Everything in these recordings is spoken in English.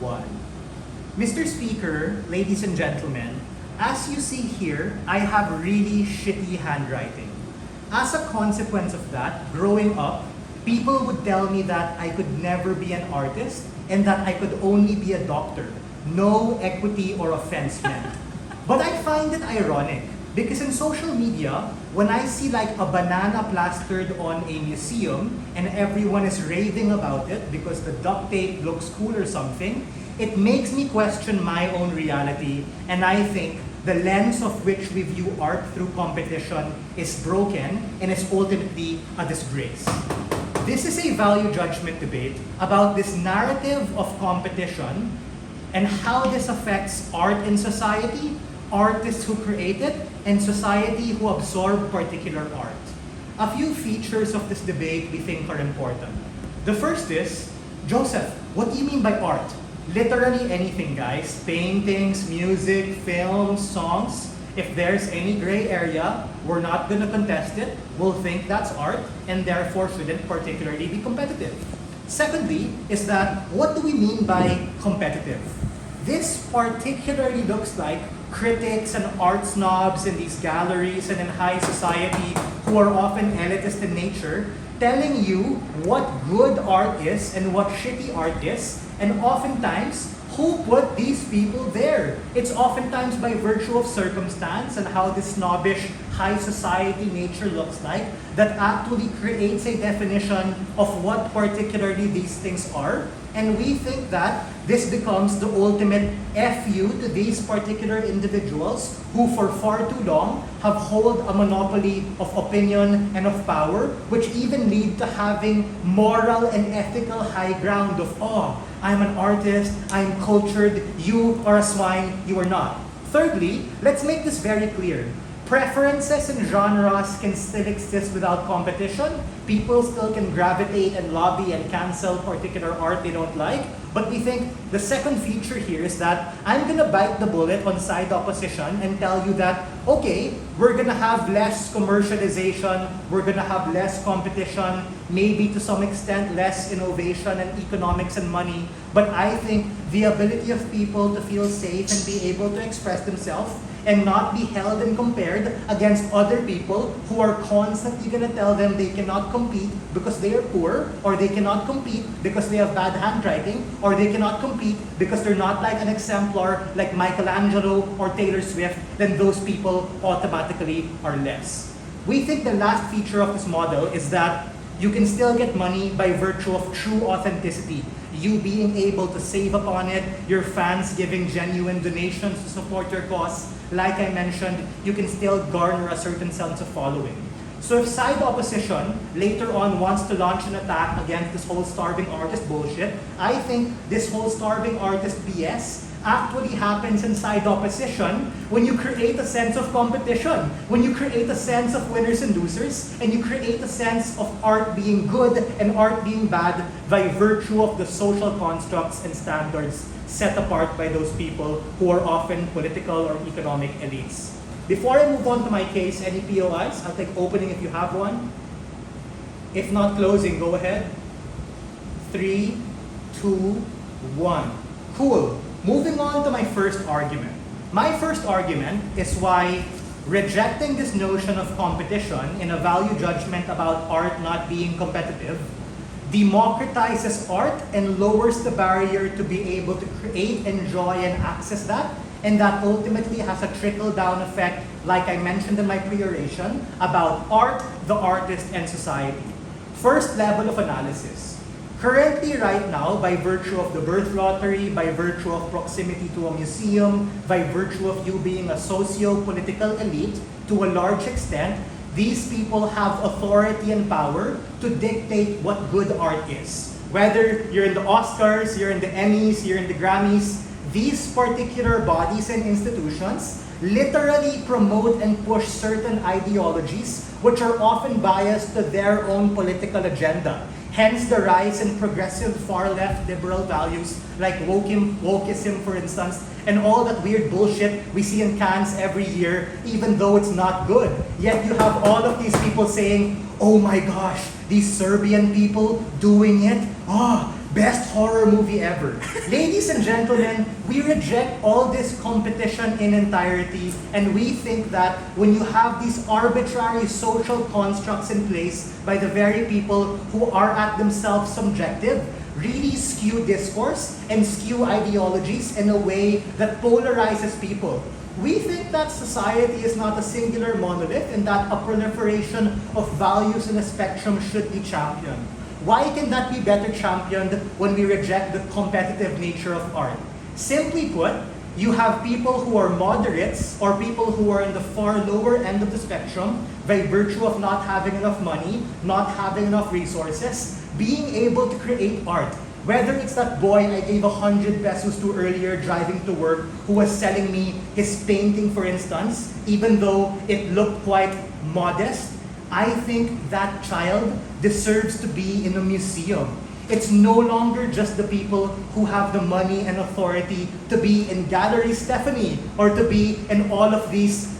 1. Mr. Speaker, ladies and gentlemen, as you see here, I have really shitty handwriting. As a consequence of that, growing up, people would tell me that I could never be an artist and that I could only be a doctor. No equity or offense meant. But I find it ironic because in social media, when I see like a banana plastered on a museum and everyone is raving about it because the duct tape looks cool or something, it makes me question my own reality, and I think the lens of which we view art through competition is broken and is ultimately a disgrace. This is a value judgment debate about this narrative of competition and how this affects art in society, artists who create it, and society who absorb particular art. A few features of this debate we think are important. The first is, Joseph, what do you mean by art? Literally anything, guys. Paintings, music, films, songs. If there's any gray area, we're not gonna contest it. We'll think that's art and therefore shouldn't particularly be competitive. Secondly, is that what do we mean by competitive? This particularly looks like critics and art snobs in these galleries and in high society who are often elitist in nature, telling you what good art is and what shitty art is, and oftentimes, who put these people there? It's oftentimes by virtue of circumstance and how this snobbish high society nature looks like that actually creates a definition of what particularly these things are. And we think that this becomes the ultimate FU to these particular individuals who for far too long have held a monopoly of opinion and of power, which even lead to having moral and ethical high ground of, oh, I'm an artist, I'm cultured, you are a swine, you are not. Thirdly, let's make this very clear. Preferences and genres can still exist without competition. People still can gravitate and lobby and cancel particular art they don't like. But we think the second feature here is that I'm gonna bite the bullet on side opposition and tell you that, okay, we're gonna have less commercialization, we're gonna have less competition, maybe to some extent less innovation and economics and money. But I think the ability of people to feel safe and be able to express themselves and not be held and compared against other people who are constantly gonna tell them they cannot compete because they are poor, or they cannot compete because they have bad handwriting, or they cannot compete because they're not like an exemplar like Michelangelo or Taylor Swift, then those people automatically are less. We think the last feature of this model is that you can still get money by virtue of true authenticity. You being able to save upon it, your fans giving genuine donations to support your cause. Like I mentioned, you can still garner a certain sense of following. So if side opposition later on wants to launch an attack against this whole starving artist bullshit, I think this whole starving artist BS actually happens in side opposition when you create a sense of competition, when you create a sense of winners and losers, and you create a sense of art being good and art being bad by virtue of the social constructs and standards set apart by those people who are often political or economic elites. Before I move on to my case, any POIs? I'll take opening if you have one. If not closing, go ahead. 3, 2, 1. Cool. Moving on to my first argument. My first argument is why rejecting this notion of competition in a value judgment about art not being competitive democratizes art and lowers the barrier to be able to create, enjoy, and access that. And that ultimately has a trickle-down effect, like I mentioned in my pre-oration, about art, the artist, and society. First level of analysis. Currently, right now, by virtue of the birth lottery, by virtue of proximity to a museum, by virtue of you being a socio-political elite, to a large extent, these people have authority and power to dictate what good art is. Whether you're in the Oscars, you're in the Emmys, you're in the Grammys, these particular bodies and institutions literally promote and push certain ideologies which are often biased to their own political agenda. Hence the rise in progressive far-left liberal values like wokeism, for instance, and all that weird bullshit we see in Cannes every year, even though it's not good. Yet you have all of these people saying, oh my gosh, these Serbian people doing it, best horror movie ever. Ladies and gentlemen, we reject all this competition in entirety, and we think that when you have these arbitrary social constructs in place by the very people who are at themselves subjective, really skew discourse and skew ideologies in a way that polarizes people. We think that society is not a singular monolith and that a proliferation of values in a spectrum should be championed. Why can that be better championed when we reject the competitive nature of art? Simply put, you have people who are moderates or people who are in the far lower end of the spectrum by virtue of not having enough money, not having enough resources, being able to create art. Whether it's that boy I gave 100 pesos to earlier driving to work who was selling me his painting, for instance, even though it looked quite modest, I think that child deserves to be in a museum. It's no longer just the people who have the money and authority to be in Gallery Stephanie or to be in all of these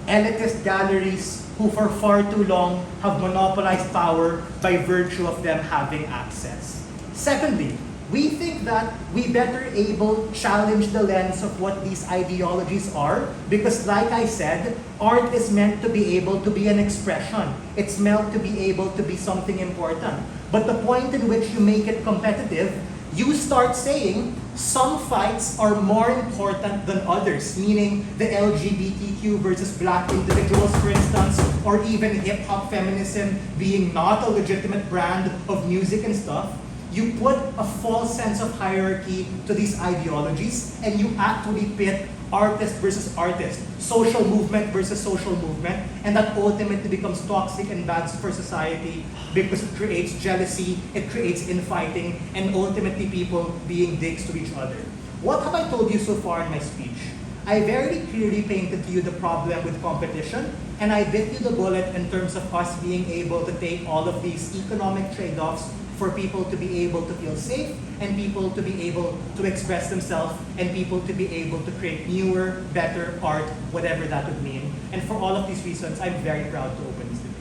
elitist galleries who for far too long have monopolized power by virtue of them having access. Secondly, we think that we better able challenge the lens of what these ideologies are because like I said, art is meant to be able to be an expression. It's meant to be able to be something important. But the point in which you make it competitive, you start saying some fights are more important than others, meaning the LGBTQ versus black individuals, for instance, or even hip-hop feminism being not a legitimate brand of music and stuff. You put a false sense of hierarchy to these ideologies and you actually pit artist versus artist, social movement versus social movement, and that ultimately becomes toxic and bad for society because it creates jealousy, it creates infighting, and ultimately people being dicks to each other. What have I told you so far in my speech? I very clearly painted to you the problem with competition, and I bit you the bullet in terms of us being able to take all of these economic trade-offs for people to be able to feel safe and people to be able to express themselves and people to be able to create newer, better art, whatever that would mean. And for all of these reasons, I'm very proud to open this debate.